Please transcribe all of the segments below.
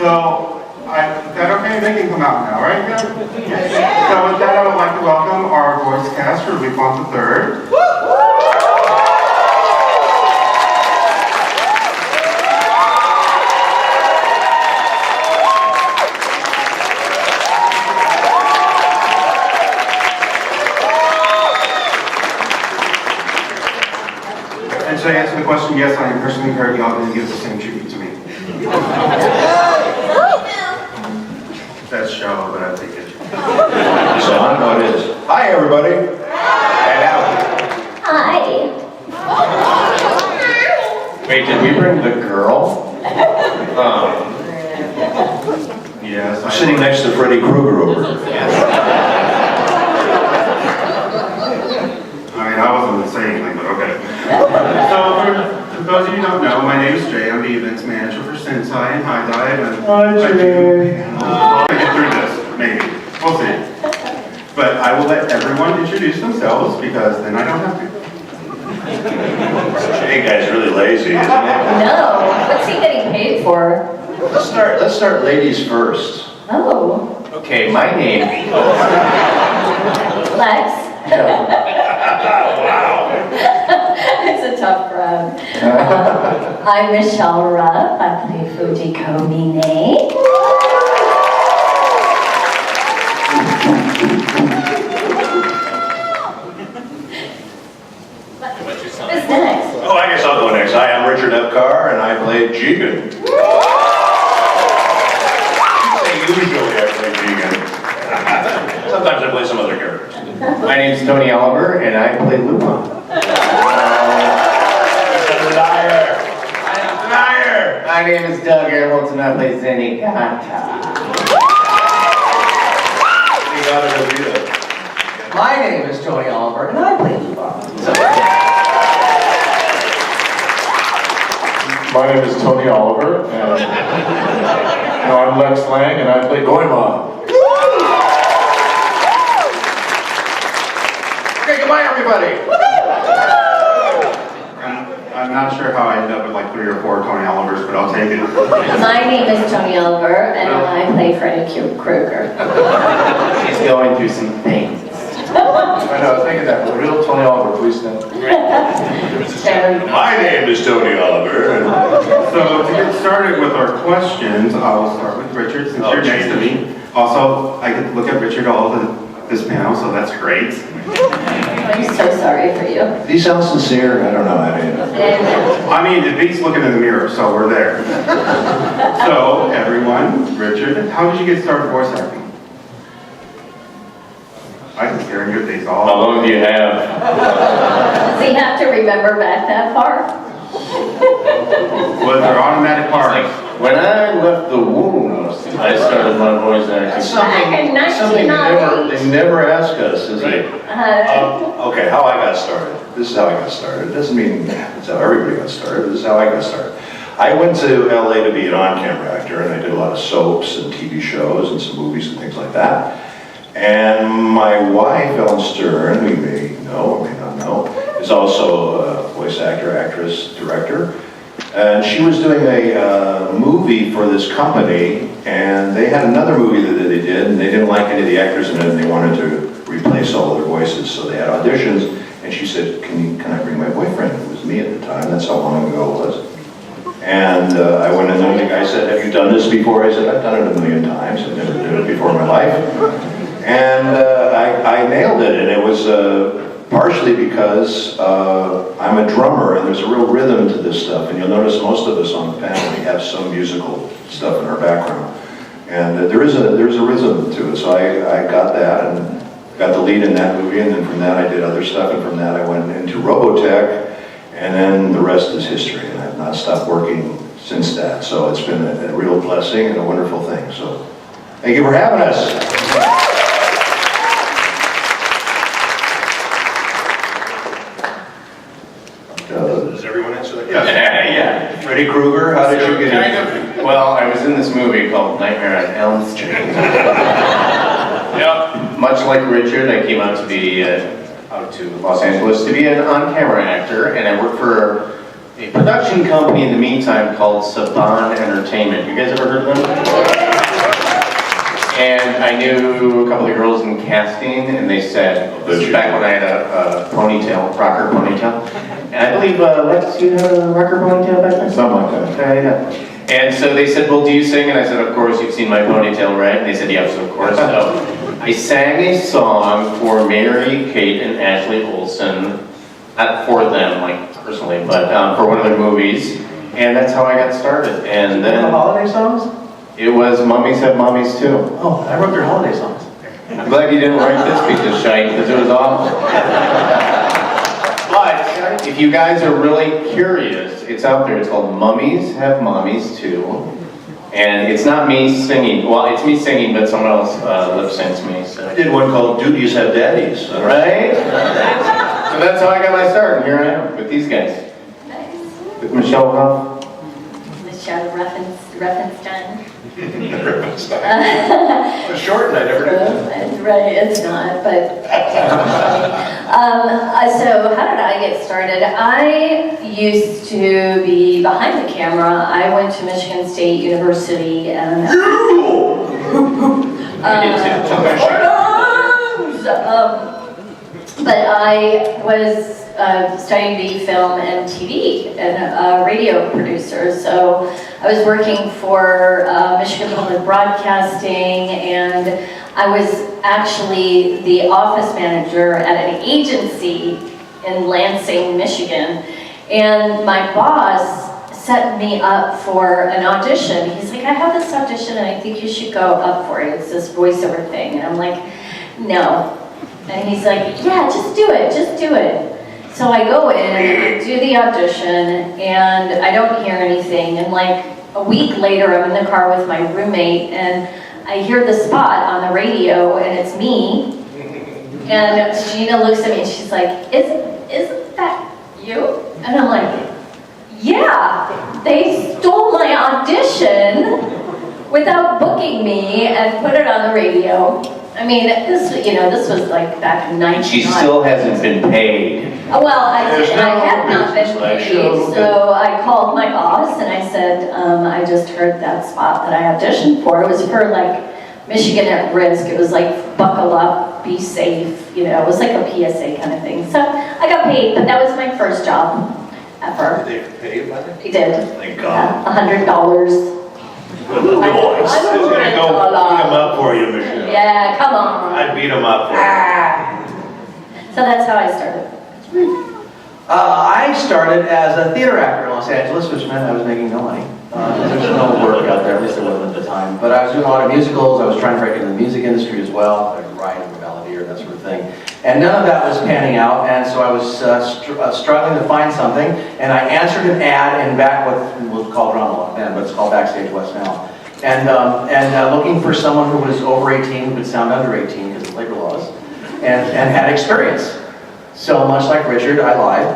So, is that okay? They can come out now, right? Yeah. So with that, I would like to welcome our voice cast for Lupin III. And should I answer the question? Yes, I am personally impaired. Y'all didn't give the same tribute to me. That's shallow, but I think it. So I know it is. Hi, everybody. Hi. Wait, did we bring the girl? Yes. I'm sitting next to Freddy Krueger over here. I mean, I wasn't going to say anything, but okay. So, for those of you who don't know, my name is Jay. I'm the events manager for Sensei and High Dive. And Hi, Jay. I'll get through this, maybe. We'll see. But I will let everyone introduce themselves because then I don't have to. Jay guy's really lazy, isn't he? No. What's he getting paid for? Let's start ladies first. Oh. Okay, my name. Lex. Wow. It's a tough crowd. I'm Michelle Ruff. I play Fujiko Mine. Who's next? Oh, I guess I'll go next. Hi, I'm Richard Epcar, and I play Jigen. Usually I play Jigen. Sometimes I play some other characters. My name's Tony Oliver, and I play Lupin. My name is Doug Erholtz, and I play Zenigata. My name is Tony Oliver, and I play Lupin. My name is Tony Oliver, and I'm Lex Lang, and I play Goemon. Okay, goodbye, everybody. I'm not sure how I ended up with like 3 or 4 Tony Olivers, but I'll take it. My name is Tony Oliver, and I play Freddy Krueger. She's going through some things. I know, I was thinking that. The real Tony Oliver, please stand. My name is Tony Oliver. So to get started with our questions, I will start with Richard since you're next to me. Also, I get to look at Richard all of this panel, so that's great. I'm so sorry for you. Does he sound sincere? I don't know. I mean, it beats looking in the mirror, so we're there. So, everyone, Richard, how did you get started voice acting? I can stare in your face all. How long do you have? Does he have to remember back that far? Was there automatic parts? When I left the womb, I started my voice acting. Something they never ask us, is it? Okay, how I got started. This is how I got started. It doesn't mean that's how everybody got started. This is how I got started. I went to LA to be an on-camera actor, and I did a lot of soaps and TV shows and some movies and things like that. And my wife, Ellen Stern, who you may know or may not know, is also a voice actor, actress, director. And she was doing a movie for this company, and they had another movie that they did, and they didn't like any of the actors in it, and they wanted to replace all of their voices, so they had auditions, and she said, can I bring my boyfriend? It was me at the time, that's how long ago it was. And I went in there, and the guy said, have you done this before? I said, I've done it 1,000,000 times, I've never done it before in my life. And I nailed it, and it was partially because I'm a drummer, and there's a real rhythm to this stuff, and you'll notice most of us on the panel, we have some musical stuff in our background. And there's a rhythm to it, so I got that, and got the lead in that movie, and then from that I did other stuff, and from that I went into Robotech, and then the rest is history, and I've not stopped working since that. So it's been a real blessing and a wonderful thing. So thank you for having us. Does everyone answer that? Yeah. Freddy Krueger, how did you get in? Well, I was in this movie called Nightmare on Elm Street. Yep. Much like Richard, I came out to Los Angeles to be an on-camera actor, and I worked for a production company in the meantime called Saban Entertainment. You guys ever heard of them? And I knew a couple of girls in casting, and they said, this is back when I had a ponytail, rocker ponytail. And I believe, Lex, you had a rocker ponytail back then? Something like that. Yeah. And so they said, well, do you sing? And I said, of course, you've seen my ponytail, right? And they said, yes, of course. So I sang a song for Mary, Kate, and Ashley Olsen. Not for them, like, personally, but for one of their movies. And that's how I got started. And then... The holiday songs? It was Mummies Have Mummies Too. Oh, I wrote their holiday songs. I'm glad you didn't write this piece of shite, because it was awful. But if you guys are really curious, it's out there. It's called Mummies Have Mommies Too. And it's not me singing. Well, it's me singing, but someone else lip syncs me. So. I did one called Duties Have Daddies. Right? So that's how I got my start, and here I am with these guys. Nice. With Michelle Ruff. Michelle Ruffenstein. Short and I never did. Right, it's not, but so how did I get started? I used to be behind the camera. I went to Michigan State University and but I was studying to be film and TV and radio producer. So I was working for Michigan Public Broadcasting, and I was actually the office manager at an agency in Lansing, Michigan. And my boss set me up for an audition. He's like, I have this audition and I think you should go up for it. It's this voiceover thing. And I'm like, no. And he's like, yeah, just do it, just do it. So I go in and I do the audition and I don't hear anything. And like a week later, I'm in the car with my roommate and I hear the spot on the radio and it's me. And Gina looks at me and she's like, isn't that you? And I'm like, yeah, they stole my audition without booking me and put it on the radio. I mean, this was like back in 1990. She still hasn't been paid. Well, I had not been paid, so I called my boss and I said, I just heard that spot that I auditioned for. It was for like Michigan at Risk. It was like buckle up, be safe, it was like a PSA kind of thing. So I got paid, but that was my first job ever. Did they pay you by that? They did. Thank God. $100. I'm gonna go beat them up for you, Michelle. Yeah, come on. I'd beat them up for you. So that's how I started. I started as a theater actor in Los Angeles, which meant I was making no money. There's no work out there, at least there wasn't at the time. But I was doing a lot of musicals. I was trying to break into the music industry as well. I could write and balladeer, that sort of thing. And none of that was panning out, and so I was struggling to find something. And I answered an ad in back what was called Drama then, but it's called Backstage West now. And looking for someone who was over 18, who could sound under 18 because of labor laws, and had experience. So much like Richard, I lied,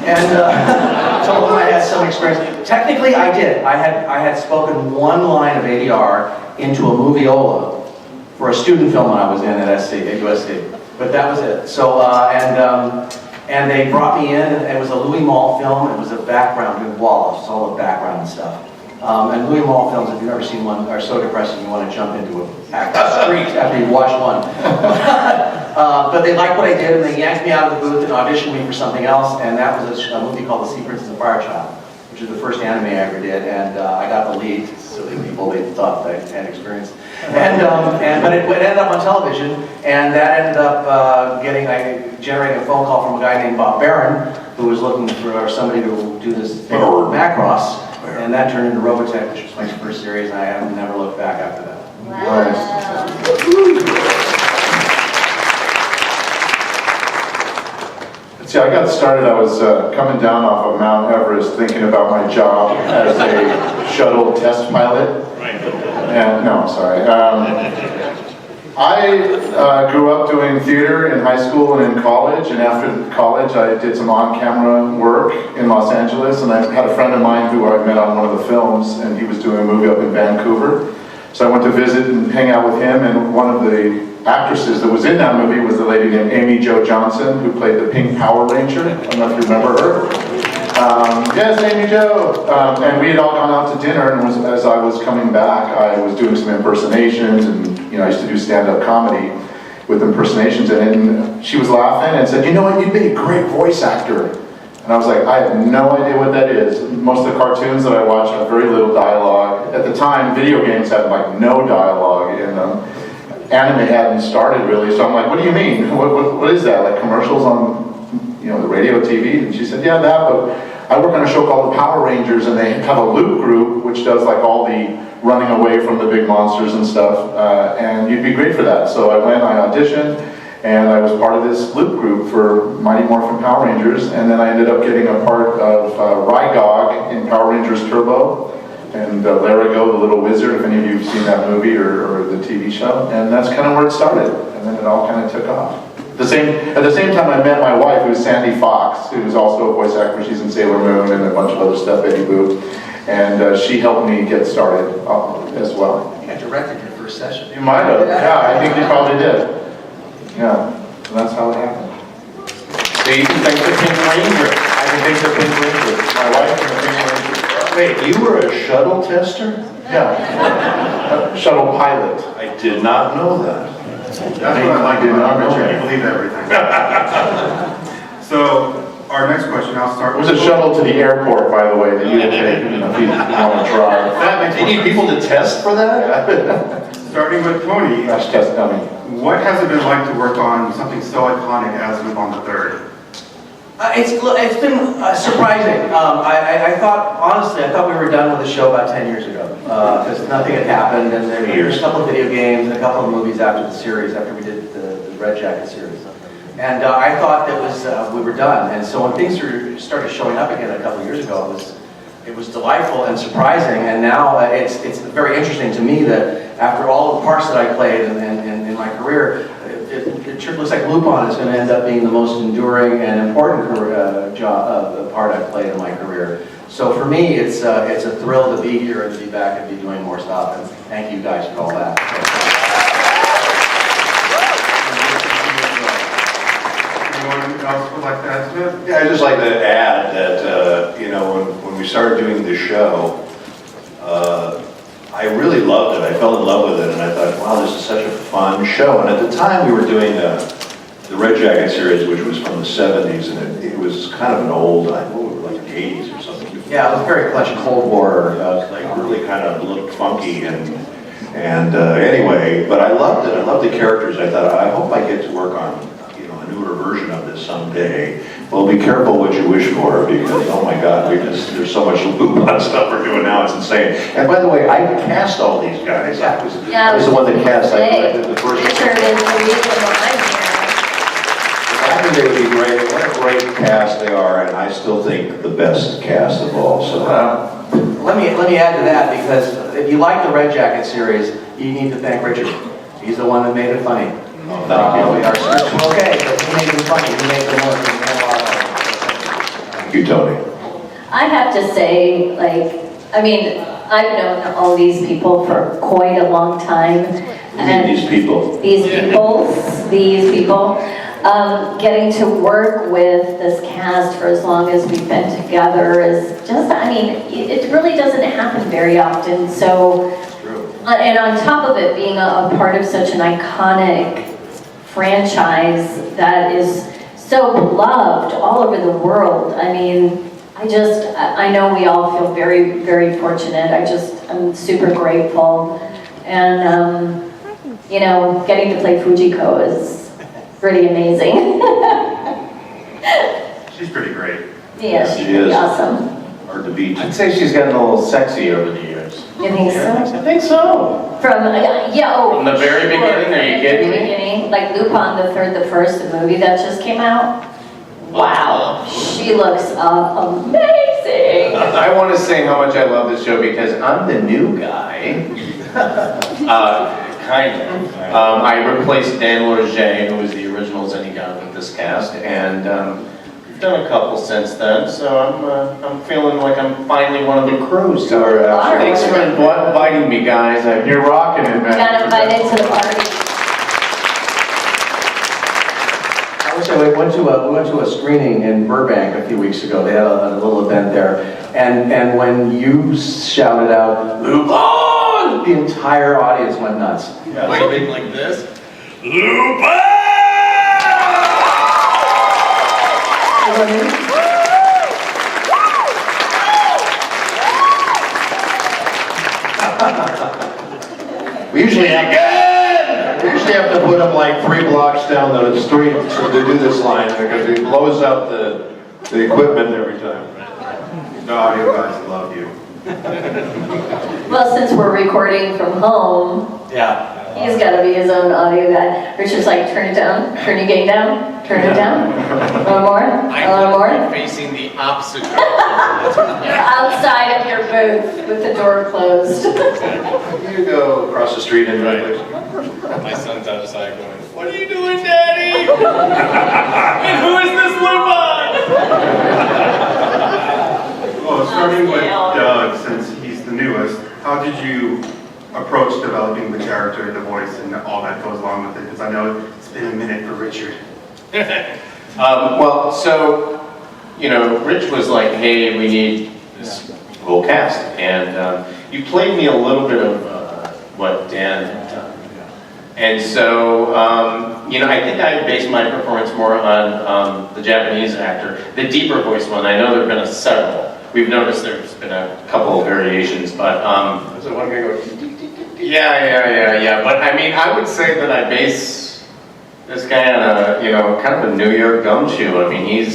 and told him I had some experience. Technically, I did. I had spoken one line of ADR into a movieola for a student film when I was in at USC, but that was it. So and they brought me in, and it was a Louis Malle film. It was a background doing Wallace, all the background and stuff. And Louis Malle films, if you've never seen one, are so depressing you want to jump into a street after you watch one. But they liked what I did, and they yanked me out of the booth and auditioned me for something else, and that was a movie called The Sea Princess and Fire Child, which is the first anime I ever did, and I got the lead, so they thought that I had experience. But it ended up on television, and that ended up generating a phone call from a guy named Bob Barron, who was looking for somebody to do this thing called Macross. And that turned into Robotech, which was my first series, and I have never looked back after that. Wow. See, I got started, I was coming down off of Mount Everest thinking about my job as a shuttle test pilot. And, no, sorry. I grew up doing theater in high school and in college, and after college I did some on-camera work in Los Angeles, and I had a friend of mine who I met on one of the films, and he was doing a movie up in Vancouver. So I went to visit and hang out with him, and one of the actresses that was in that movie was the lady named Amy Jo Johnson, who played the Pink Power Ranger. I don't know if you remember her. Yes, Amy Jo. And we had all gone out to dinner, and as I was coming back, I was doing some impersonations, and I used to do stand-up comedy with impersonations, and then she was laughing and said, "You know what, you'd be a great voice actor." And I was like, I have no idea what that is. Most of the cartoons that I watch have very little dialogue. At the time, video games had like no dialogue in them. Anime hadn't started really, so I'm like, what do you mean? What is that? Like commercials on the radio, TV? And she said, yeah, that, but I work on a show called The Power Rangers, and they have a loop group, which does like all the running away from the big monsters and stuff, and you'd be great for that. So I went, I auditioned, and I was part of this loop group for Mighty Morphin Power Rangers, and then I ended up getting a part of Rygog in Power Rangers Turbo, and Larago, the Little Wizard, if any of you have seen that movie or the TV show, and that's kind of where it started, and then it all kind of took off. At the same time, I met my wife, who's Sandy Fox, who's also a voice actor. She's in Sailor Moon and a bunch of other stuff, Betty Boop, and she helped me get started as well. I directed your first session. You might have, yeah, I think you probably did. Yeah, so that's how it happened. So you can thank the Pink Ranger. I can thank the Pink Ranger, my wife and the Pink Ranger. Wait, you were a shuttle tester? Yeah, shuttle pilot. I did not know that. That's what I like about Richard, you believe everything. So, our next question, I'll start It was with... a shuttle to the airport, by the way, that you would take if you want to try. That makes They need people to test for that? Starting with Tony, Crash test dummy. what has it been like to work on something so iconic as Lupin III? It's been surprising. I thought we were done with the show about 10 years ago, because nothing had happened, and there was a couple of video games and a couple of movies after the series, after we did the Red Jacket series. And I thought that we were done. And so when things started showing up again a couple of years ago, it was delightful and surprising. And now it's very interesting to me that after all the parts that I played in my career, it looks like Lupin is going to end up being the most enduring and important part I've played in my career. So for me, it's a thrill to be here and to be back and be doing more stuff. And thank you guys for all that. Anyone else would like to add to it? Yeah, I'd just like to add that, when we started doing the show, I really loved it. I fell in love with it, and I thought, wow, this is such a fun show. And at the time, we were doing the Red Jacket series, which was from the 70s, and it was kind of an old, like the 80s or something. Yeah, it was very much Cold War. Like really kind of looked funky, and anyway, but I loved it. I loved the characters. I thought, I hope I get to work on a newer version of this someday. Well, be careful what you wish for, because oh my God, there's so much Lupin stuff we're doing now. It's insane. And by the way, I cast all these guys. I was the one that cast. I did the first. Richard is the reason why I'm here. I think they would be great. What a great cast they are, and I still think the best cast of all. So. Let me add to that, because if you like the Red Jacket series, you need to thank Richard. He's the one that made it funny. Oh, thank you. Our scripts were okay, but he made them funny. He made them work. Thank you, Tony. I have to say, I've known all these people for quite a long time. And These people. These people. Getting to work with this cast for as long as we've been together is just, it really doesn't happen very often. So, and on top of it, being a part of such an iconic franchise that is so beloved all over the world. I know we all feel very, very fortunate. I'm super grateful. And, getting to play Fujiko is pretty amazing. She's pretty great. Yeah, she's She pretty is. awesome. Hard to beat. I'd say she's gotten a little sexy over the years. You think so? I think so. From From the very beginning, are you kidding me? Beginning, like Lupin III, the first movie that just came out. Wow, she looks amazing. I want to say how much I love this show because I'm the new guy. Kind of. I replaced Dan Lorget, who was the original Zenigata with this cast, and we've done a couple since then, so I'm feeling like I'm finally one of the crew. So thanks for inviting me, guys. You're rocking it, man. Got invited to the party. Actually, we went to a screening in Burbank a few weeks ago. They had a little event there, and when you shouted out "Lupin," the entire audience went nuts. Yeah. Waving like this. Lupin! You know what I mean? We usually have to put him like 3 blocks down the street to do this line because he blows up the equipment every time. The audio guys love you. Well, since we're recording from home, Yeah. he's got to be his own audio guy. Richard's like, turn it down, turn your gain down, turn it down. A little more, a little more. I'm facing the opposite direction. Outside of your booth with the door closed. You go across the street and My son's outside going, "What are you doing, Daddy? And who is this Lupin?" Well, starting with Doug, since he's the newest, how did you approach developing the character, the voice, and all that goes along with it? Because I know it's been a minute for Richard. Well, so, you know, Rich was like, hey, we need this whole cast. And you played me a little bit of what Dan had done. And so, you know, I think I based my performance more on the Japanese actor, the deeper voice one. I know there have been several. We've noticed there's been a couple of variations, but So one guy goes, yeah. But I mean, I would say that I base this guy on a, you know, kind of a New York gumshoe. I mean, he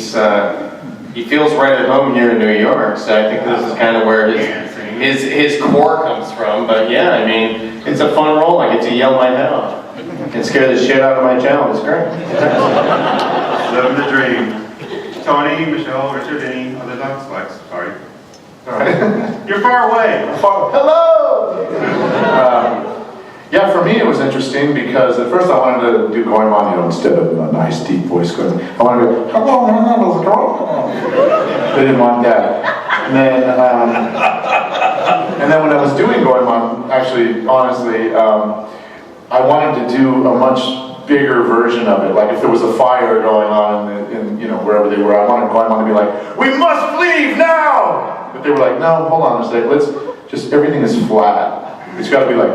feels right at home here in New York, so I think this is kind of where his core comes from. But yeah, I mean, it's a fun role. I get to yell my head off and scare the shit out of my child. It's great. Living the dream. Tony, Michelle, Richard, any other dogs? Lex, sorry. You're far away. Hello! Yeah, for me it was interesting because at first I wanted to do Goemon, you know, instead of a nice deep voice going. I wanted to go, hello, my name is Goemon. They didn't want that. And then when I was doing Goemon, actually, honestly, I wanted to do a much bigger version of it. Like if there was a fire going on in you know, wherever they were, I wanted Goemon to be like, we must leave now! But they were like, no, hold on a sec, let's just, everything is flat. It's got to be like,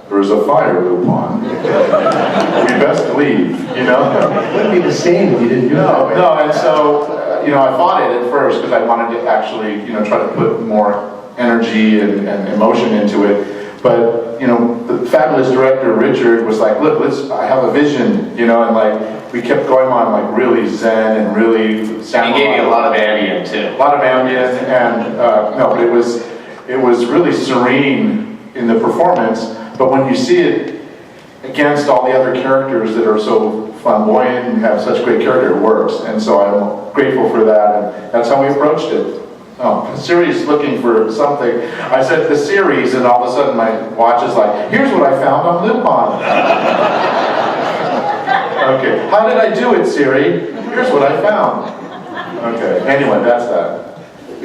there's a fire, Lupin. We best leave, you know? It wouldn't be the same if you didn't do that. No, and so, you know, I fought it at first because I wanted to actually, you know, try to put more energy and emotion into it. But, you know, the fabulous director, Richard, was like, look, I have a vision, you know, and like, we kept going on like really zen and really samurai. He gave you a lot of ambient too. A lot of ambient, and no, but it was really serene in the performance. But when you see it against all the other characters that are so flamboyant and have such great character, it works. And so I'm grateful for that, and that's how we approached it. Oh, Siri's looking for something. I said the series, and all of a sudden my watch is like, here's what I found on Lupin. Okay, how did I do it, Siri? Here's what I found. Okay, anyway, that's that.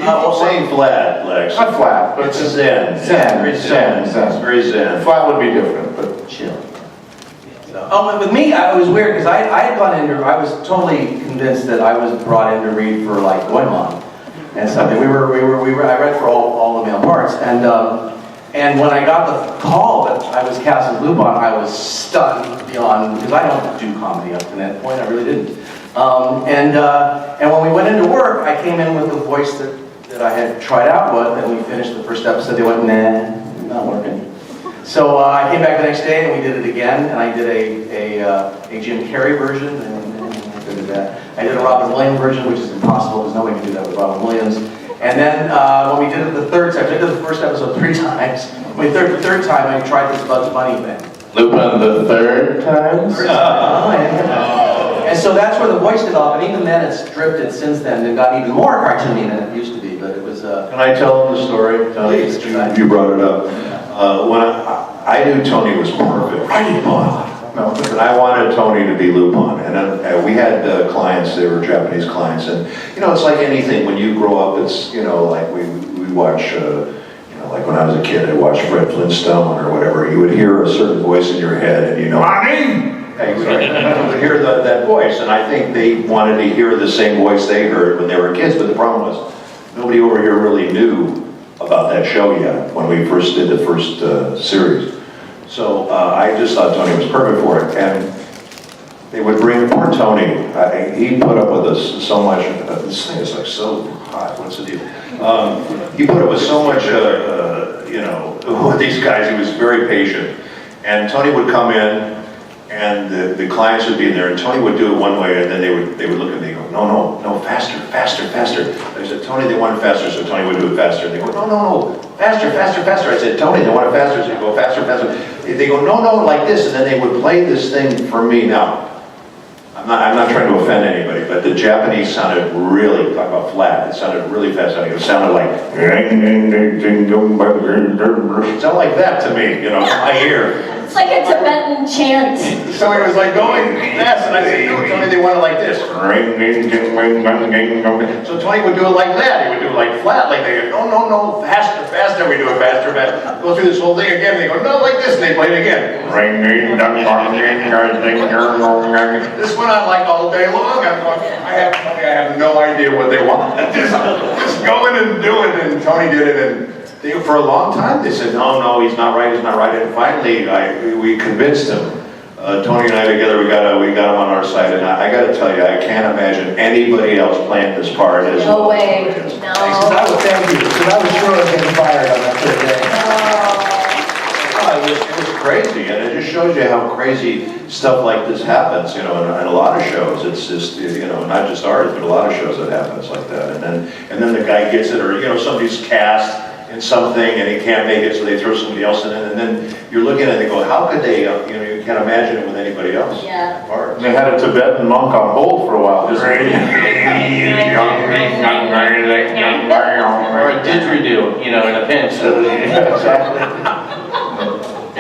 I'm saying flat, Lex. Not flat, but It's a zen. Zen. It's very zen. Flat would be different, but Chill. But with me, it was weird because I had gone into, I was totally convinced that I was brought in to read for like Goemon and something. I read for all the male parts, and when I got the call that I was cast as Lupin, I was stunned beyond, because I don't do comedy up to that point, I really didn't. And when we went into work, I came in with the voice that I had tried out with, and we finished the first episode. They went, nah, not working. So I came back the next day and we did it again, and I did a Jim Carrey version, and I did that. I did a Robin Williams version, which is impossible because nobody can do that with Robin Williams. And then when we did it the third time, I did the first episode 3 times. When we did the third time, I tried this Bugs Bunny thing. Lupin the third time? And so that's where the voice developed, and even then it's drifted since then and gotten even more cartoony than it used to be, but it was... Can I tell them the story? Please. You brought it up. When I knew Tony was perfect. No, but I wanted Tony to be Lupin, and we had clients. They were Japanese clients, and you know, it's like anything. When you grow up, it's, you know, like we watch. Like when I was a kid, I watched Fred Flintstone or whatever. You would hear a certain voice in your head, and you know, Ronnie, to hear that voice, and I think they wanted to hear the same voice they heard when they were kids, but the problem was, nobody over here really knew about that show yet, when we first did the first series. So I just thought Tony was perfect for it, and they would bring poor Tony. He put up with us so much. This thing is like so hot. What's the deal? He put up with so much, you know, with these guys. He was very patient. And Tony would come in, and the clients would be in there, and Tony would do it one way, and then they would look at me and go, no, faster. I said, Tony, they want it faster, so Tony would do it faster. And they go, no, faster. I said, Tony, they want it faster, so you go faster. They go, no, like this, and then they would play this thing for me. Now, I'm not trying to offend anybody, but the Japanese sounded really, talk about flat, it sounded really fast. It sounded like, it sounded like that to me, you know, my ear. It's like a Tibetan chant. So it was like going fast, and I said, no, Tony, they want it like this. So Tony would do it like that. He would do it like flat, like they go, no, faster. We do it faster. Go through this whole thing again, and they go, no, like this, and they play it again. This went on like all day long. I'm going, I have no idea what they want. Just go in and do it, and Tony did it, and for a long time, they said, no, he's not right. And finally, we convinced him. Tony and I together, we got him on our side. And I got to tell you, I can't imagine anybody else playing this part as No way, no. Thank you, because I was sure I was getting fired on that third day. It was crazy, and it just shows you how crazy stuff like this happens, you know, in a lot of shows. It's just, you know, not just ours, but a lot of shows that happens like that. And then the guy gets it, or, you know, somebody's cast in something and he can't make it, so they throw somebody else in it, and then you're looking at it and go, how could they, you know, you can't imagine it with anybody else. Yeah. And they had a Tibetan monk on hold for a while. Or a didgeridoo, you know, in a pinch. Exactly.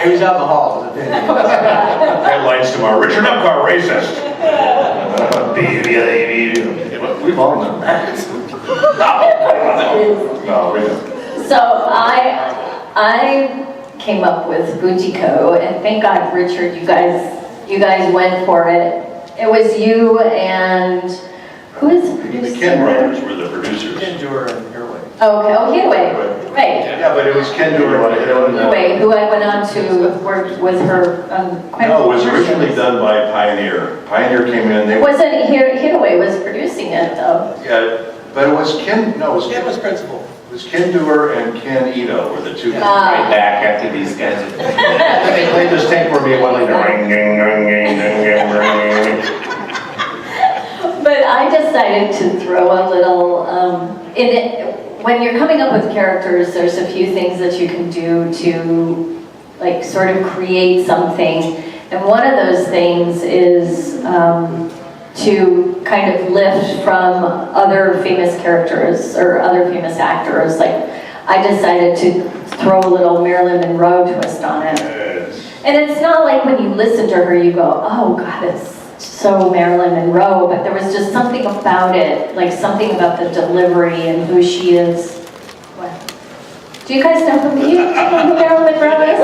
He was out in the hall. Headlines tomorrow, Richard Epcar, racist. We've all done that. No, we don't. So I came up with Fujiko, and thank God, Richard, you guys went for it. It was you and who is the producer? The Ken brothers were the producers. Ken Dewar and Erholtz. Okay, Hittaway, right. Yeah, but it was Ken Dewar. Hittaway, who I went on to work with her quite a No, it was few originally shows. done by Pioneer. Pioneer came in, they... Wasn't Hittaway was producing it though? Yeah, but it was Ken, no, it was Ken was principal. It was Ken Dewar and Ken Ito were the two. Right back after these guys. Then they played this tape for me and went like, But I decided to throw a little, in it, when you're coming up with characters, there's a few things that you can do to like sort of create something. And one of those things is to kind of lift from other famous characters or other famous actors. Like I decided to throw a little Marilyn Monroe twist on it. And it's not like when you listen to her, you go, oh God, it's so Marilyn Monroe, but there was just something about it, like something about the delivery and who she is. What? Do you guys know who Marilyn Monroe is?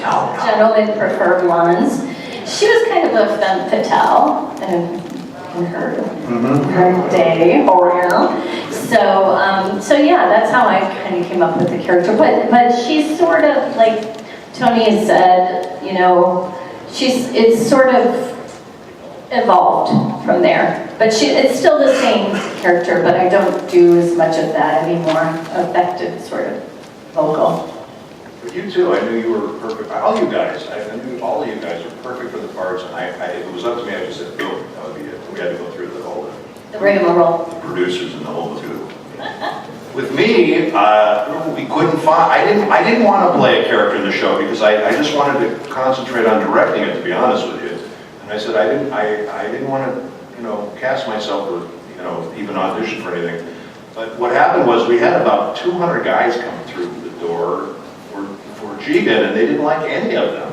Yes. Gentlemen prefer blondes. She was kind of a femme fatale in her day, so yeah, that's how I kind of came up with the character. But she's sort of like Tony has said, you know, it's sort of evolved from there. But it's still the same character, but I don't do as much of that anymore. Affected sort of vocal. But you too, I knew you were perfect. All you guys, I knew all of you guys were perfect for the parts, and if it was up to me, I just said, boom, that would be it. We had to go through the rigmarole. The producers and the whole two. With me, we couldn't find, I didn't want to play a character in the show because I just wanted to concentrate on directing it, to be honest with you. And I said I didn't want to, you know, cast myself or, you know, even audition for anything. But what happened was we had about 200 guys come through the door for Jigen, and they didn't like any of them.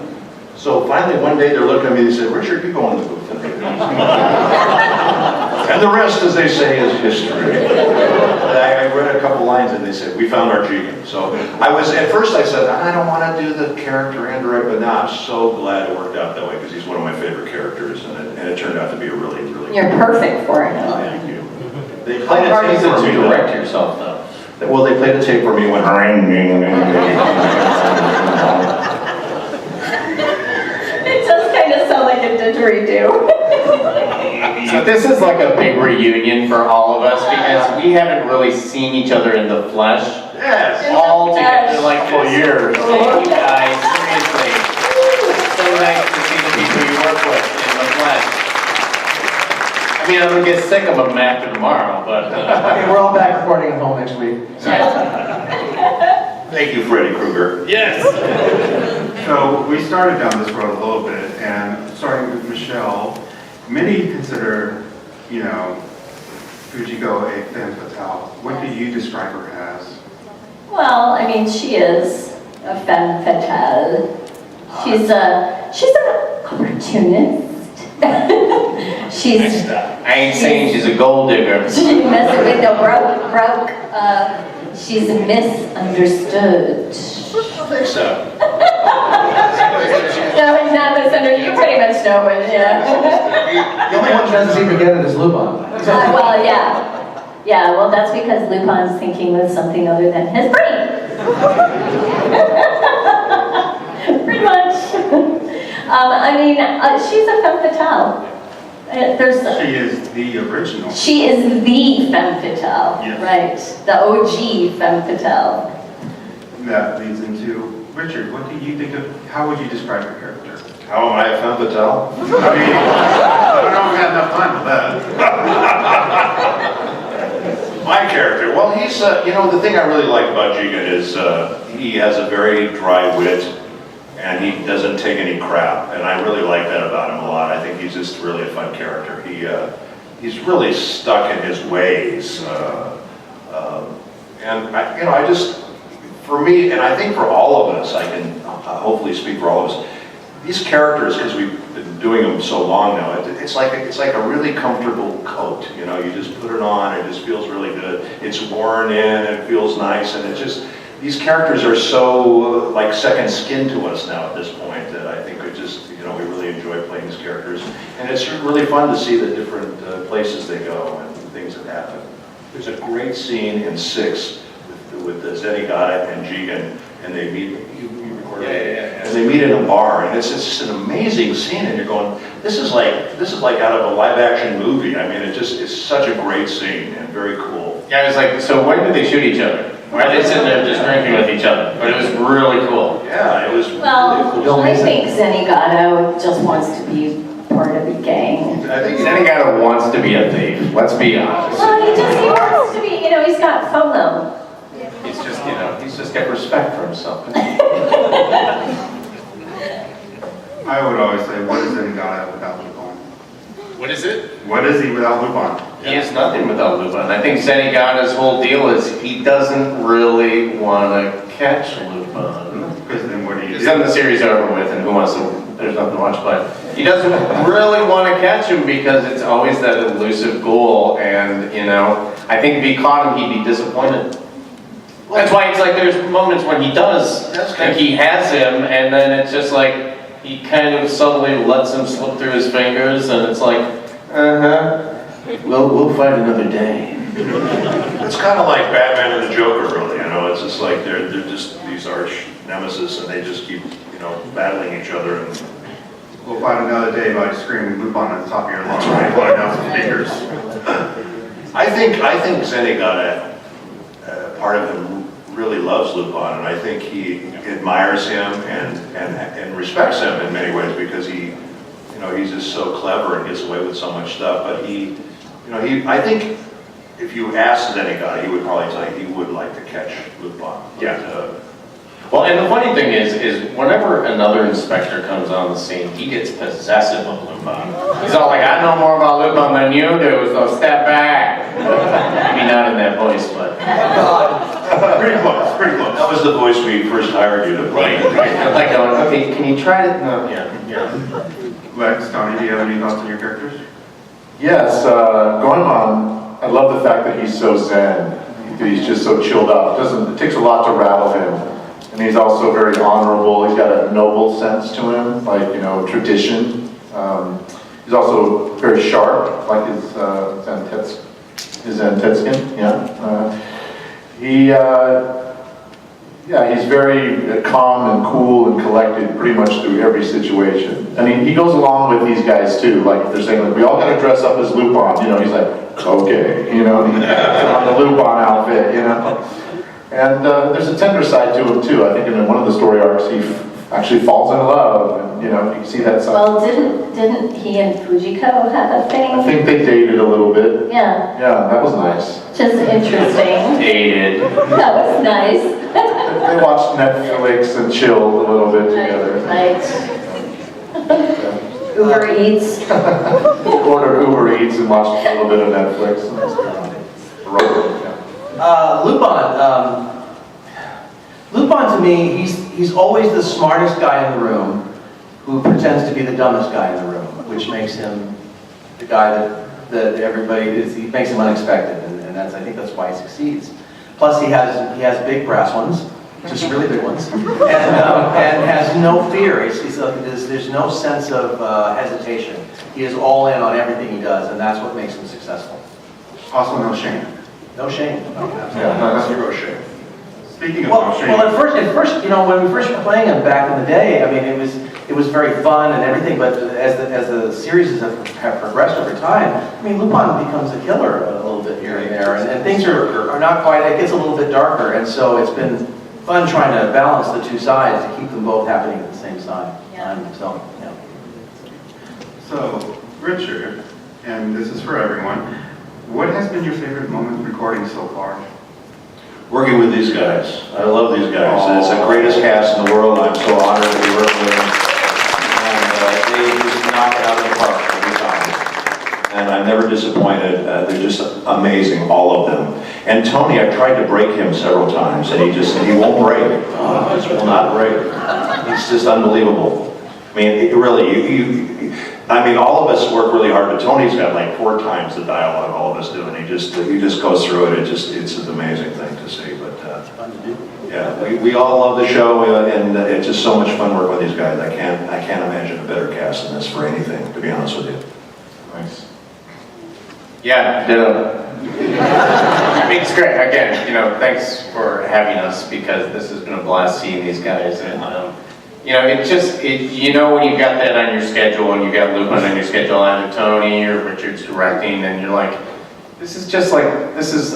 So finally one day they're looking at me and they said, Richard, you go in the booth tonight. And the rest, as they say, is history. but I read a couple lines and they said, we found our Jigen. So at first I said, I don't want to do the character Android, but now I'm so glad it worked out that way because he's one of my favorite characters and it turned out to be a really, really You're perfect for it. Thank you. They How played a hard tape is it for to me. direct yourself, though? Well, they played a tape for me and went, It does kind of sound like a didgeridoo. So this is like a big reunion for all of us because we haven't really seen each other in the flesh yes. all together like For years. Thank you guys, seriously. It's so nice to see the people you work with in the flesh. I mean, I'm gonna get sick of them after tomorrow, but Okay, we're all back recording at home next week. Thank you, Freddy Krueger. Yes. So we started down this road a little bit, and starting with Michelle, many consider, Fujiko a femme fatale. What do you describe her as? Well, I mean, she is a femme fatale. She's an opportunist. She's I ain't saying she's a gold digger. she messes with the broke. She's misunderstood. I think so. No, he's not misunderstood. You pretty much know it, yeah. The only one who doesn't seem to get it is Lupin. Well, yeah. Yeah, well, that's because Lupin's thinking with something other than his brain. Pretty much. She's a femme fatale. She is the original. She is the femme fatale, Yes. right? The OG femme fatale. That leads into Richard. What do you think of? How would you describe her character? How am I a femme fatale? I mean, I don't know if we had enough time for that. My character, well, he's, the thing I really like about Jigen is he has a very dry wit and he doesn't take any crap. And I really like that about him a lot. I think he's just really a fun character. He's really stuck in his ways. For me, and I think for all of us, I can hopefully speak for all of us, these characters, because we've been doing them so long now, it's like a really comfortable coat. You just put it on, it just feels really good. It's worn in, it feels nice, and these characters are so like second skin to us now at this point that I think we really enjoy playing these characters. And it's really fun to see the different places they go and things that happen. There's a great scene in 6 with Zenigata and Jigen, and they meet. You recorded it? And they meet in a bar, and it's just an amazing scene. And you're going, this is like out of a live-action movie. I mean, it's such a great scene and very cool. Yeah, I was like, so when did they shoot each other? Why are they sitting there just drinking with each other? But it was really cool. Yeah, it was Well, really cool. I think Zenigata just wants to be part of the gang. I think Zenigata wants to be a thief. Let's be honest. Well, he wants to be, he's got FOMO. He's just got respect for himself. I would always say, what is Zenigata without Lupin? What is it? What is he without Lupin? He is nothing without Lupin. I think Zenigata's whole deal is he doesn't really want to catch Lupin. Because then what do you Because do? then the series is over with and who wants to, there's nothing to watch, but he doesn't really want to catch him because it's always that elusive goal and, I think if he caught him, he'd be disappointed. That's why it's like there's moments when he does think he has him and then it's just like he kind of subtly lets him slip through his fingers and it's like, we'll fight another day. it's kind of like Batman and the Joker, really. It's just like they're just these arch nemesis, and they just keep battling each other. And We'll fight another day by screaming Lupin on the top of your lungs and blowing out some fingers. I think Zenigata, part of him really loves Lupin, and I think he admires him and respects him in many ways because he's just so clever and gets away with so much stuff. But I think if you asked Zenigata, he would probably tell you he would like to catch Lupin. Yeah. Well, and the funny thing is whenever another inspector comes on the scene, he gets possessive of Lupin. He's all like, I know more about Lupin than you do, so step back. Maybe not in that voice, but... Pretty close. That was the voice we first hired you to play. Like going, okay, can you try it? No, yeah. Lex, Tony, do you have any thoughts on your characters? Yes, Goemon, I love the fact that he's so zen. he's just so chilled out. It takes a lot to rattle him. And he's also very honorable. He's got a noble sense to him, like, you know, tradition. He's also very sharp, like his Zantetskin, he's very calm and cool and collected pretty much through every situation. And he goes along with these guys too, like if they're saying, like, we all gotta dress up as Lupin, you know, he's like, okay, you know, and he puts on the Lupin outfit, you know. And there's a tender side to him too. I think in one of the story arcs, he actually falls in love, and you know, you can see that side. Well, didn't he and Fujiko have a thing? I think they dated a little bit. Yeah. Yeah, that was nice. Just interesting. Dated. That was nice. They watched Netflix and chilled a little bit together. Right. Uber Eats. Ordered Uber Eats and watched a little bit of Netflix. Lupin to me, he's always the smartest guy in the room who pretends to be the dumbest guy in the room, which makes him the guy that everybody is, he makes him unexpected, and I think that's why he succeeds. Plus he has big brass ones, just really big ones, and has no fear. There's no sense of hesitation. He is all in on everything he does, and that's what makes him successful. Also, no shame. No shame. Yeah, Zero shame. Speaking of Well, no shame. at first, you know, when we first were playing him back in the day, I mean, it was very fun and everything. But as the series have progressed over time, I mean, Lupin becomes a killer a little bit here and there, and things are not quite. It gets a little bit darker, and so it's been fun trying to balance the two sides to keep them both happening at the same time. So, Richard, and this is for everyone, what has been your favorite moment recording so far? Working with these guys. I love these guys. It's the greatest cast in the world. I'm so honored to be working with them. And they just knock it out of the park every time. And I'm never disappointed. They're just amazing, all of them. And Tony, I've tried to break him several times, and he won't break. He just will not break. He's just unbelievable. I mean, all of us work really hard, but Tony's got like 4 times the dialogue all of us do, and he just goes through it. It's an amazing thing to see. But yeah, we all love the show, and it's just so much fun working with these guys. I can't imagine a better cast than this for anything, to be honest with you. Nice. Yeah, ditto. I mean, it's great. Again, you know, thanks for having us, because this has been a blast seeing these guys. And you know, you know, when you got that on your schedule, and you got Lupin on your schedule, either Tony or Richard's directing, and you're like, this is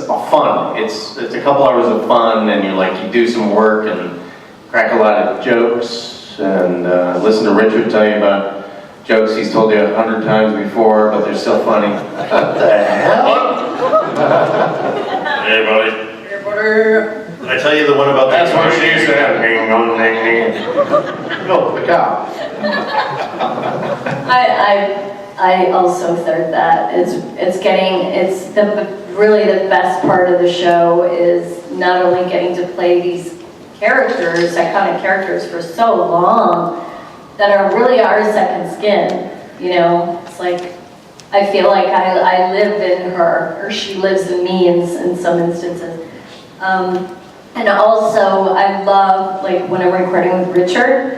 fun. It's a couple hours of fun, and you're like, you do some work and crack a lot of jokes, and listen to Richard tell you about jokes he's told you 100 times before, but they're still funny. What the hell? Hey, buddy. Hey, buddy. Did I tell you the one about That's what she said. No, the cow. I also third that. Really the best part of the show is not only getting to play these characters, iconic characters, for so long, that really our second skin. You know, it's like, I feel like I live in her, or she lives in me in some instances. And also, I love, like, when I'm recording with Richard,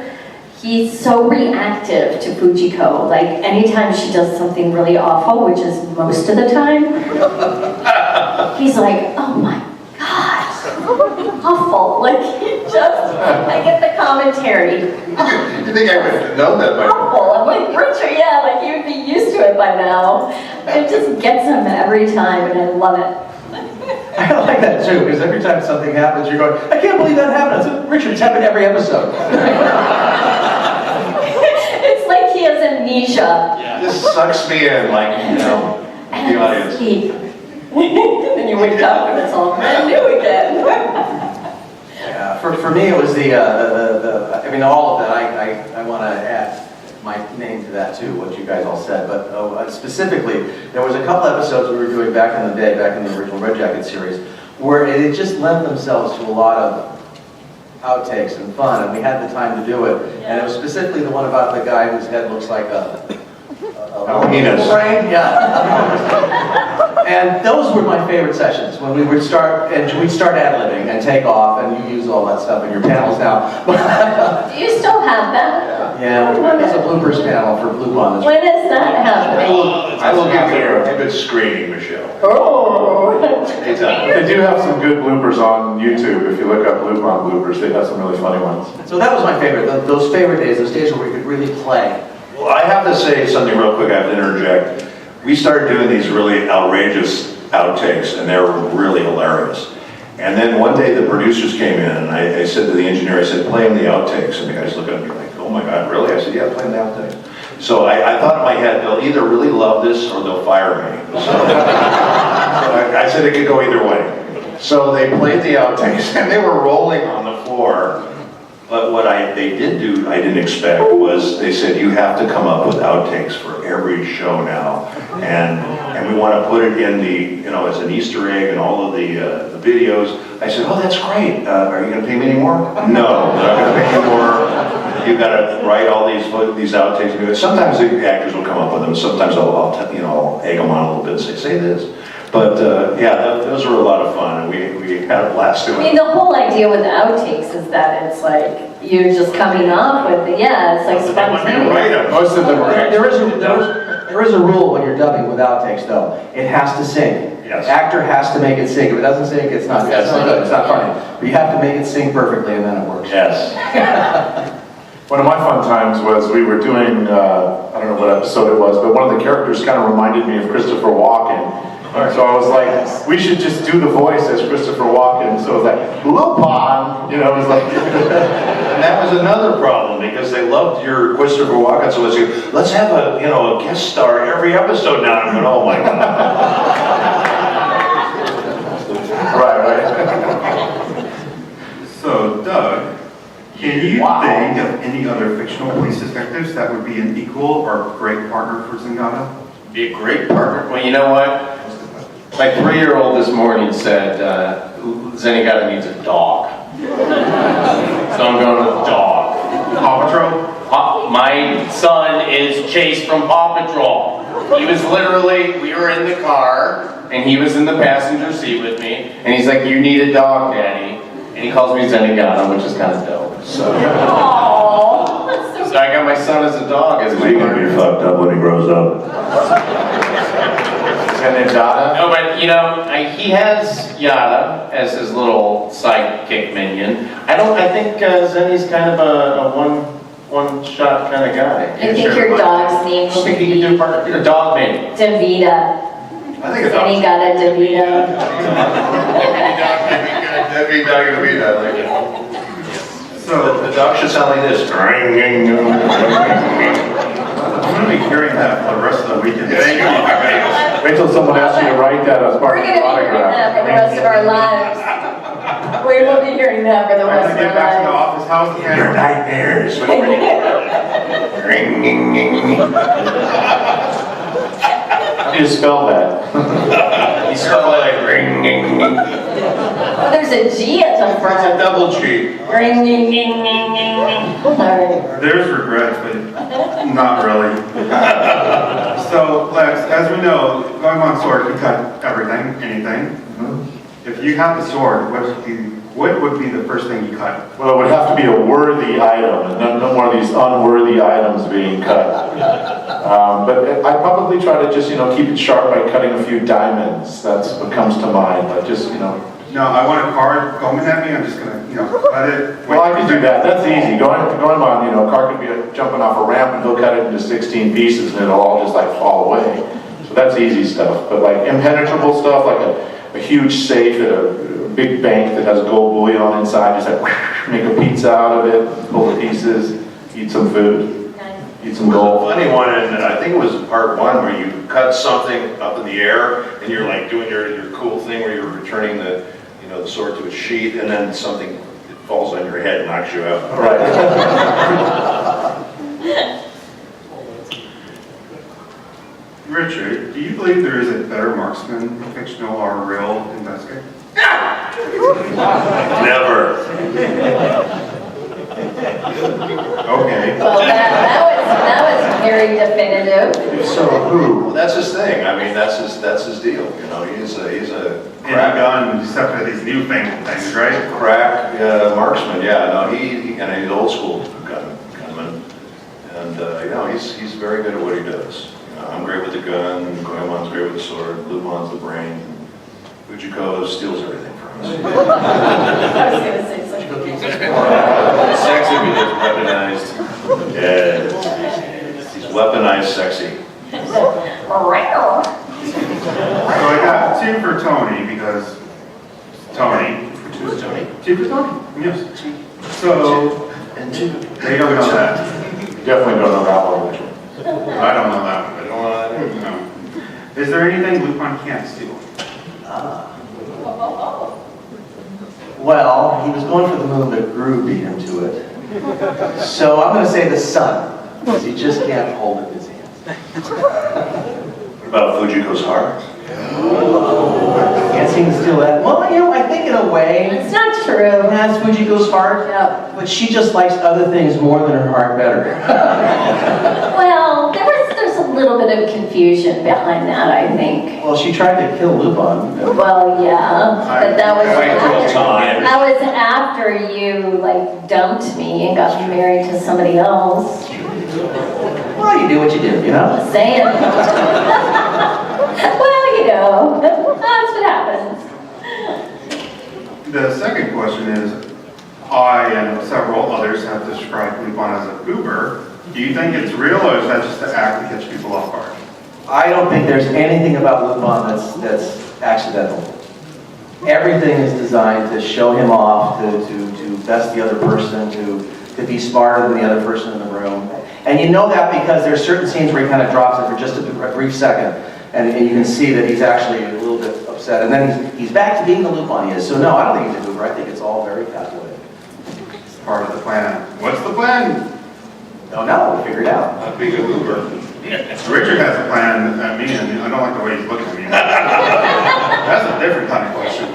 he's so reactive to Fujiko. Like, anytime she does something really awful, which is most of the time, he's like, oh my God, awful. Like, I get the commentary. You think I would have known that by now? Awful. I'm like, Richard, yeah, like, you'd be used to it by now. It just gets him every time, and I love it. I like that too, because every time something happens, you're going, I can't believe that happened. I said, Richard, it's happened every episode. It's like he has amnesia. This sucks me in, like, you know, the audience. Sleep. And you wake up and it's all brand new again. Yeah, for me, it was I mean, all of that, I want to add my name to that too, what you guys all said, but specifically, there was a couple episodes we were doing back in the day, back in the original Red Jacket series, where it just lent themselves to a lot of outtakes and fun, and we had the time to do it. And it was specifically the one about the guy whose head looks like a penis. brain, yeah. And those were my favorite sessions, when we'd start ad-libbing and take off, and you use all that stuff in your panels now. Do you still have that? Yeah, there's a bloopers panel for Lupin. When is that happening? I will give you a good screening, Michelle. Oh. Anytime. They do have some good bloopers on YouTube. If you look up Lupin bloopers, they have some really funny ones. So that was my favorite, those favorite days, those days where we could really play. Well, I have to say something real quick. I have to interject. We started doing these really outrageous outtakes, and they were really hilarious. And then one day the producers came in, and I said to the engineer, I said, play him the outtakes. And the guys look at me like, oh my God, really? I said, yeah, play him the outtakes. So I thought in my head, they'll either really love this or they'll fire me. So I said it could go either way. So they played the outtakes, and they were rolling on the floor. But what they did do, I didn't expect, was they said, you have to come up with outtakes for every show now. And we want to put it in the, as an Easter egg and all of the videos. I said, oh, that's great. Are you going to pay me any more? No, I'm not going to pay you more. You've got to write all these outtakes. Sometimes the actors will come up with them. Sometimes I'll egg them on a little bit and say this. But yeah, those were a lot of fun, and we had a blast doing it. I mean, the whole idea with the outtakes is that it's like, you're just coming up with it. Yeah, it's like spontaneous. Most of them are There is a rule when you're dubbing with outtakes, though. It has to sing. Yes. The actor has to make it sing. If it doesn't sing, it's not good. It's not funny. But you have to make it sing perfectly, and then it works. Yes. One of my fun times was we were doing, I don't know what episode it was, but one of the characters kind of reminded me of Christopher Walken. So I was like, we should just do the voice as Christopher Walken. So it was like, Lupin, it was like. And that was another problem, because they loved your Christopher Walken, so it's like, let's have a guest star every episode now. And I'm going, oh my God. Right. So, Doug, can you think of any other fictional police detectives that would be an equal or great partner for Zenigata? Be a great partner. Well, you know what? My 3-year-old this morning said, Zenigata needs a dog. So I'm going with dog. Paw Patrol? My son is Chase from Paw Patrol. He was literally, we were in the car, and he was in the passenger seat with me, and he's like, you need a dog, Daddy. And he calls me Zenigata, which is kind of dope. So I got my son as a dog. As He's going to be fucked up when he grows up. Zenigata? No, but he has Yada as his little sidekick minion. I think Zenny's kind of a one-shot kind of guy. I think your dog's name I should think he be can do a dog name. Davida. I think it's Zenigata Davida. That'd be I like it. So, The dog should sound like this. I'm going to be hearing that for the rest of the weekend. Wait till someone asks you to write that as part We're of going the to be hearing that for the rest of our lives. We will be hearing that for the I'm rest going of to get our back to the lives. office. How's the Your camera? nightmares. How do you spell that? You spell it like ring. Oh, there's a G at the front. Double G. Ring, ding, ding, ding, ding, ding. All right. There's regrets, but not really. So, Lex, as we know, Goemon sword can cut everything, anything. If you have the sword, what would be the first thing you cut? Well, it would have to be a worthy item, and no more of these unworthy items being cut. But I probably try to just, keep it sharp by cutting a few diamonds. That's what comes to mind. Like just, No, I want a car coming at me. I'm just gonna, cut it. Well, I can do that. That's easy. Going on, a car could be jumping off a ramp, and he'll cut it into 16 pieces, and it'll all just like fall away. So that's easy stuff. But like impenetrable stuff, like a huge safe at a big bank that has gold bullion inside, just like make a pizza out of it, pull the pieces, eat some food, eat some gold. Funny one, and I think it was part 1 where you cut something up in the air, and you're like doing your cool thing where you're returning the sword to its sheath, and then something falls on your head and knocks you out. All right. Richard, do you believe there is a better marksman, fictional or real investigator? Never. Okay. Well, that was very definitive secretive. So who? Well, that's his thing. I mean, that's his deal. You know, he's a Any gun, except for these newfangled things, right? crack marksman. Yeah, no, and he's old school gunman, and you know, he's very good at what he does. You know, I'm great with the gun. Goemon's great with the sword. Lupon's the brain. Fujiko steals everything from us. I was going to say something. Sexy because weaponized. Yeah, he's weaponized sexy. So I got 2 for Tony because Tony. 2 for Tony. Yes. So And 2. they don't know that. Definitely don't know that one, Richard. I don't know that one. I don't know that. No. Is there anything Lupin can't steal? Well, he was going for the move that Gru beat him to it. So I'm going to say the sun, because he just can't hold it in his hands. What about Fujiko's heart? Can't seem to steal that. Well, you know, I think in a way, It's not it true. has Fujiko's heart, Yeah. but she just likes other things more than her heart better. Well, there's a little bit of confusion behind that, I think. Well, she tried to kill Lupin. Well, yeah, but that was time. after you like dumped me and got married to somebody else. Well, you do what you do, you know? Just saying. Well, you know, that's what happens. The second question is, I and several others have described Lupin as a goober. Do you think it's real, or is that just an act to catch people off guard? I don't think there's anything about Lupin that's accidental. Everything is designed to show him off, to best the other person, to be smarter than the other person in the room. And you know that because there's certain scenes where he kind of drops it for just a brief second, and you can see that he's actually a little bit upset. And then he's back to being the Lupin he is. So no, I don't think he's a goober. I think it's all very calculated. It's part of the plan. What's the plan? No, we'll figure it out. Not being a goober. Richard has a plan at me, and I don't like the way he's looking at me. That's a different kind of question.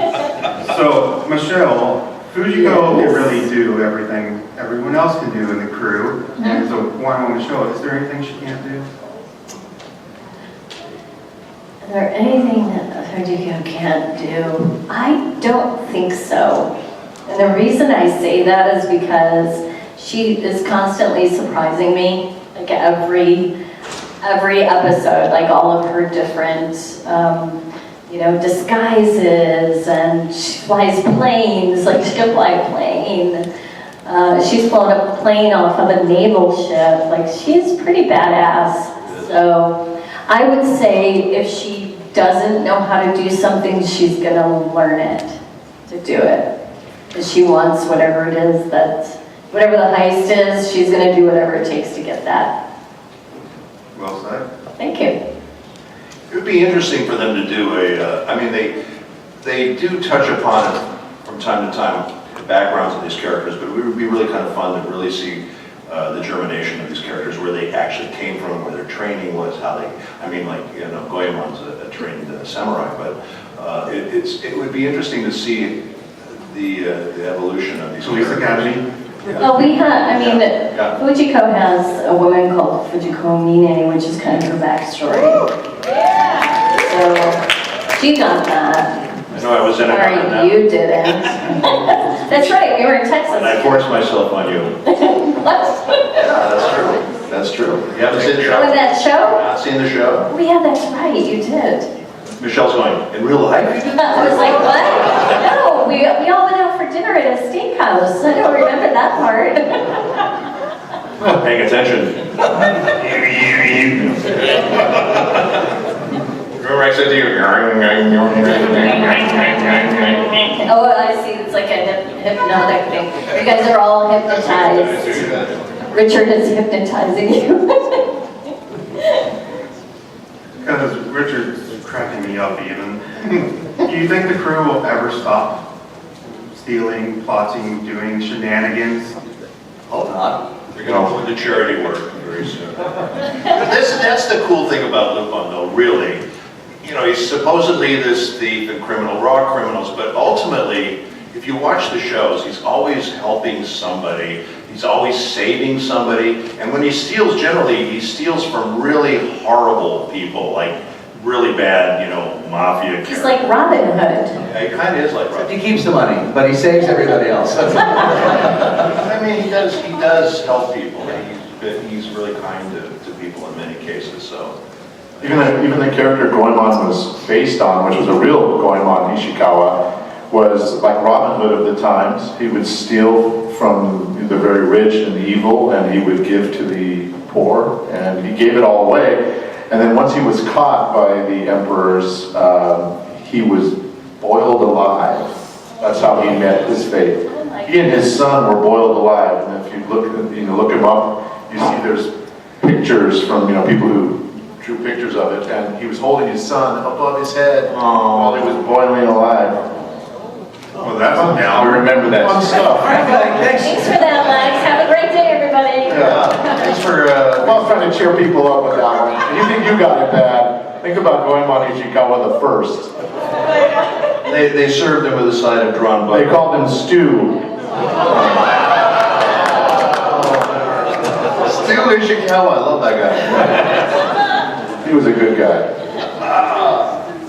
So, Michelle, Fujiko can really do everything everyone else can do in the crew. And so, one-woman show. Is there anything she can't do? Is there anything that Fujiko can't do? I don't think so. And the reason I say that is because she is constantly surprising me, like every episode, like all of her different, disguises, and she flies planes, like she can fly a plane. She's flown a plane off of a naval ship, like she's pretty badass. So I would say if she doesn't know how to do something, she's gonna learn it to do it. If she wants whatever it is whatever the heist is, she's going to do whatever it takes to get that. Well said. Thank you. It would be interesting for them to do they do touch upon it from time to time, the backgrounds of these characters, but it would be really kind of fun to really see the germination of these characters, where they actually came from, where their training was, how they, Goemon's a trained samurai, but it would be interesting to see the evolution of these Police characters. Academy. Well, Fujiko has a woman called Fujiko Mine, which is kind of her backstory. So, she got that. I know I was in it. Sorry, you didn't. That's right, you were in Texas. And I forced myself on you. What? Yeah, that's true. You haven't seen the show? Oh, that show? Not seen the show? Oh, yeah, that's right, you did. Michelle's going, in real life? I was like, what? No, we all went out for dinner at a steakhouse. I don't remember that part. Paying attention. Remember I said to you, Oh, I see. It's like a hypnotic thing. You guys are all hypnotized. Richard is hypnotizing you. Because Richard's cracking me up even. Do you think the crew will ever stop stealing, plotting, doing shenanigans? Hope not. We're going to put the charity work very soon. But that's the cool thing about Lupin, though, really. You know, he's supposedly this thief and criminal, raw criminals, but ultimately, if you watch the shows, he's always helping somebody. He's always saving somebody. And when he steals, generally, he steals from really horrible people, like really bad, you know, mafia characters. He's like Robin Hood. Yeah, he kind of is like Robin. He keeps the money, but he saves everybody else. I mean, he does help people. He's really kind to people in many cases, so. Even the character Goemon was based on, which was a real Goemon Ishikawa, was like Robin Hood of the times. He would steal from the very rich and the evil, and he would give to the poor, and he gave it all away. And then once he was caught by the emperors, he was boiled alive. That's how he met his fate. He and his son were boiled alive, and if you look him up, you see there's pictures from people who drew pictures of it, and he was holding his son above his head while he was boiling alive. Well, that's a down. I remember that. Fun stuff. Thanks for that, Lex. Have a great day, everybody. Yeah, thanks for, I was trying to cheer people up with that one. And you think you got it bad? Think about Goemon Ishikawa the first. they served him with a side of drawn They butter. called him Stew. Stu Ishikawa, I love that guy. He was a good guy.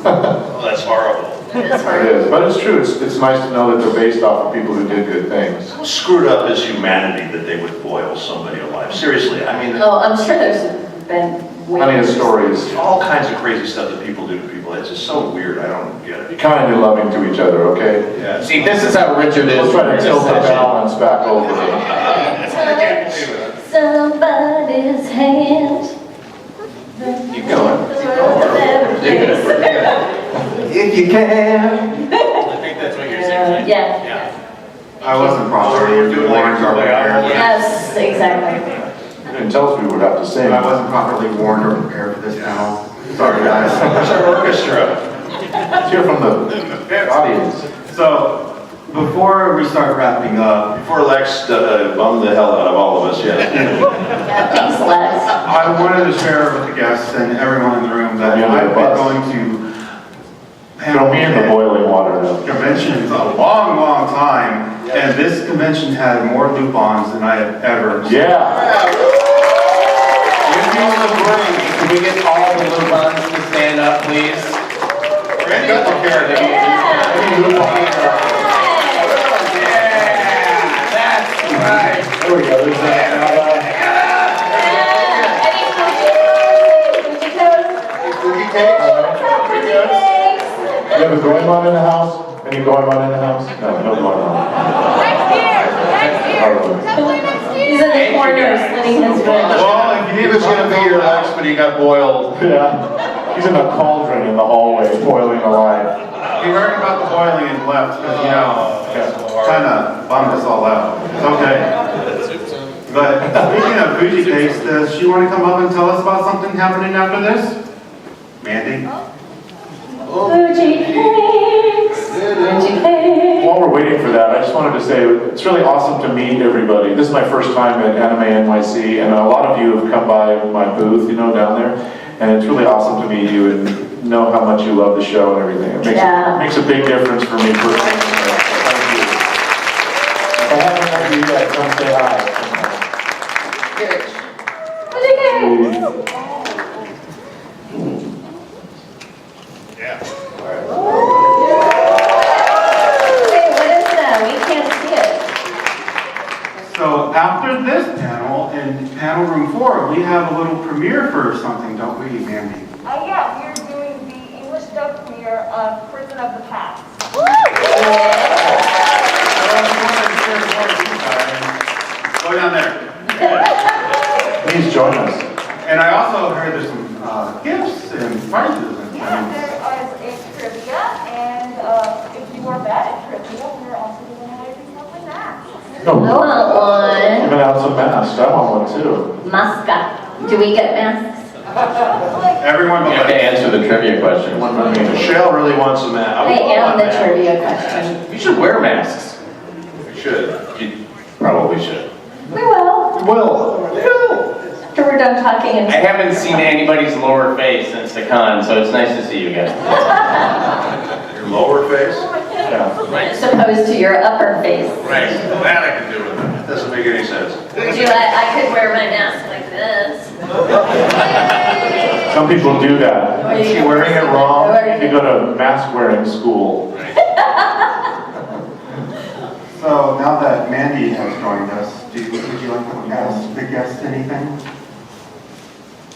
Oh, that's horrible. It is It hard. is, but it's true. It's nice to know that they're based off of people who did good things. How screwed up is humanity that they would boil somebody alive? Seriously, I mean, Oh, I'm sure there's been Plenty of stories. all kinds of crazy stuff that people do to people. It's just so weird. I don't get Be it. kind and loving to each other, okay? Yeah. See, this is how Richard is. We'll try to tilt the Session. balance back over. Touch somebody's hand. Keep going. If you can. I think that's what you're saying. Yeah. I wasn't properly Doing like warned or a prepared. Yes, exactly. You didn't tell us we would have to sing. I wasn't properly warned or prepared for this panel. Sorry, guys. Where's our orchestra? Let's hear from the audience. So, before we start wrapping up, Before Lex bummed the hell out of all of us, yeah. Yeah, thanks, Lex. I wanted to share with the guests and everyone in the room that Yeah, I've been bus. going to Throw me in the boiling water now. conventions a long, long time, and this convention had more Lupins than I have ever seen. Yeah. Can we get all the Lupins to stand up, please? Randy took care of it. That's right. There we go. There's that. Cookie cakes? You have a Goemon in the house? Any Goemon in the house? No, no Goemon. He's in the corner slitting his wrist. Well, he was gonna be your Lex, but he got boiled. Yeah. He's in a cauldron in the hallway, boiling alive. He heard about the boiling and left, because, kind of bummed us all out. It's okay. But speaking of Fuji cakes, does she want to come up and tell us about something happening after this? Mandy? Fuji cakes, Fuji cakes. While we're waiting for that, I just wanted to say it's really awesome to meet everybody. This is my first time at Anime NYC, and a lot of you have come by my booth, down there, and it's really awesome to meet you and know how much you love the show and everything. It makes a big difference for me personally. So thank you. If I haven't met you yet, come say hi. Fuji cakes. Hey, what is that? We can't see it. So after this panel, in panel room 4, we have a little premiere for something, don't we, Mandy? Yeah, we're doing the English dub premiere of Prison of the Past. Go down there. Please join us. And I also heard there's some gifts and prizes and Yeah, things. there is a trivia, and if you are bad at trivia, we're also giving away these lovely masks. I want Giving out some masks. I want one too. one. Masca. Do we get masks? Everyone You but have to Lex. answer the trivia question. Michelle really wants a man. I am the trivia question. You should wear masks. We should. You probably should. We will. Will. After we're done talking and I haven't seen anybody's lower face since the con, so it's nice to see you guys. Your lower face? as opposed to your upper face. Right, that I can do with it. Doesn't make any sense. Would you like, I could wear my mask like this. Some people do that. Is she wearing it wrong? You go to mask wearing school. So now that Mandy has joined us, would you like to ask the guest anything?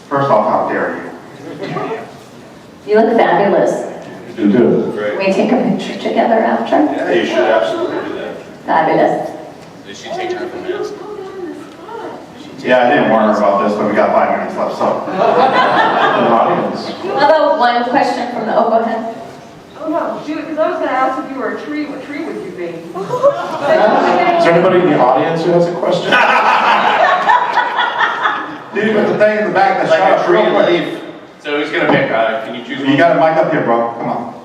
First off, how dare you? You look fabulous. You do. Great. Can we take a picture together after? Yeah, you should absolutely do that. Fabulous. Did she take off the mask? Yeah, I didn't warn her about this, but we got 5 minutes left, so. An audience. How about one question from the Oklahoma? Oh no, shoot, because I was going to ask if you were a tree, what tree would you be? Is there anybody in the audience who has a question? Dude, put the thing in the back of the Like shop. a tree and a leaf. So who's gonna pick? Can you choose You one? got a mic up here, bro. Come on.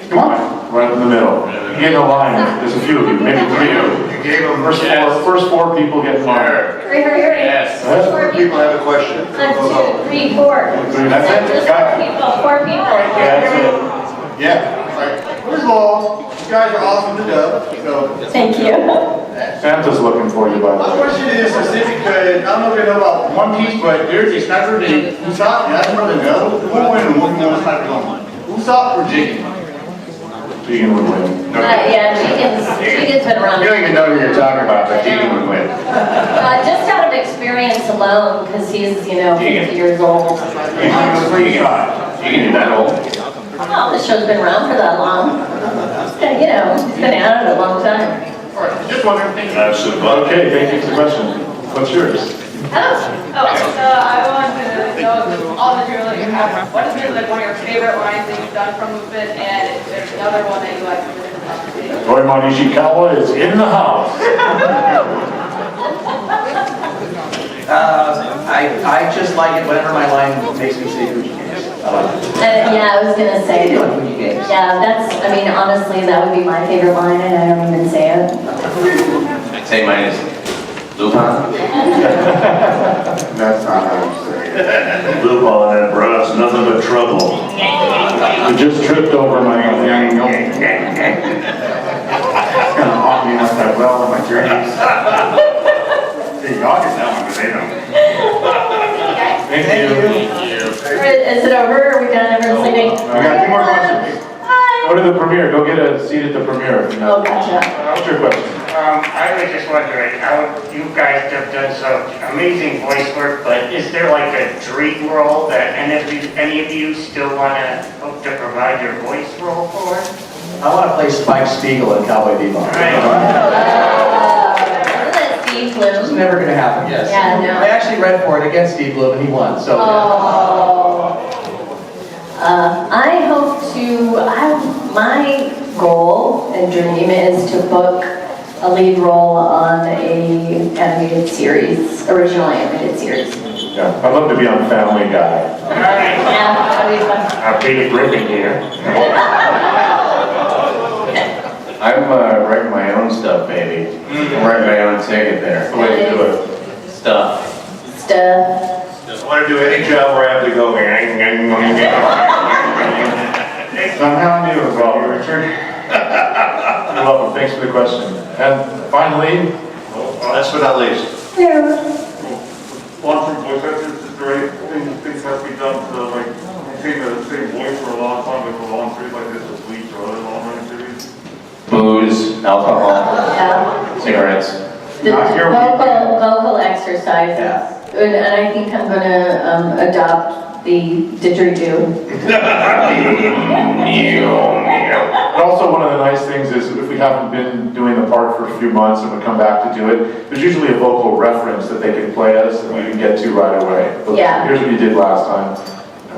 Come on. Right in the middle. You get in a line. There's a few of you, maybe 3 of you. You gave them First four people get in line. Hurry, hurry, hurry. Yes. Four People have a question. 1, 2, 3, 4. That's it? Just Got it. 4 people. That's it. Yeah. First of all, you guys are awesome to go. So, Thank you. Santa's looking for you, by the my way. question is specific to, I don't know if you know about One Piece, but there's a sniper named Usopp, and I just want to know who won and who won sniper on. Usopp or Jigen? Jigen would win. Yeah, Jigen's been around. You don't even know who you're talking about, but Jigen would win. Just out of experience alone, because he's, 50 years old. You can do that old. Well, the show's been around for that long. He's been at it a long time. All right, just wondering, thank you. Absolutely. Okay, thank you for the question. What's yours? I wanted to know all the material that you have. What has been like one of your favorite lines that you've done from Lupin, and if there's another one that you like from a different conversation? Goemon Ishikawa is in the house. I just like it whenever my line makes me say Fuji games. I like it. Yeah, I was gonna say. You're doing Fuji games. Yeah, honestly, that would be my favorite line, and I don't even say it. I'd say mine is Lupin. That's not how you say it. Lupin and bros, nothing but trouble. You just tripped over my It's gonna haunt me once I well in my dreams. See, y'all get that one, but they don't. Thank you. Is it over? Are we done? Everyone's leaving? We got 2 more questions. Hi. Go to the premiere. Go get a seat at the premiere. Oh, gotcha. What's your question? I was just wondering how you guys have done such amazing voice work, but is there like a dream role that any of you still want to hope to provide your voice role for? I want to play Spike Spiegel in Cowboy Bebop. Isn't that Steve It's Bloom? never going to happen, yes. Yeah, no. I actually read for it against Steve Bloom and he won, so. I hope my goal and dream is to book a lead role on a animated series, original animated series. Yeah, I'd love to be on Family Guy. Yeah, that'd be fun. I'm Peter Griffin here. I'm writing my own stuff, baby. I'm writing my own ticket there. That's the way to do it. Stuff. Stuff. Just want to do any job where I have to go. Somehow I knew it was all you, Richard. You're welcome. Thanks for the question. And finally, Last but not least. One from voice actors, is there things have to be done to like maintain the same voice for a long time, like for a long period like this with Bleach or other long running series? Booze, alcohol, Yeah. cigarettes. The Not your vocal exercises. And I think I'm gonna adopt the didgeridoo. but also one of the nice things is if we haven't been doing the part for a few months and we come back to do it, there's usually a vocal reference that they can play us and we can get to right away. But Yeah. Here's what you did last time.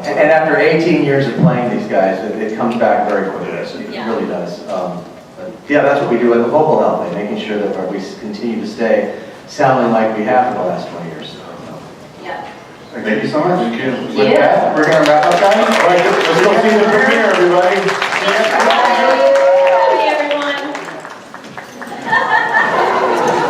And after 18 years of playing these guys, it comes back very quickly. It Yeah. really does. But yeah, that's what we do with the vocal health thing, making sure that we continue to stay sounding like we have for the last 20 years. Yeah. Thank you so much. Thank you. Yeah. With that, we're gonna wrap up, guys. All right, let's go see the premiere, everybody.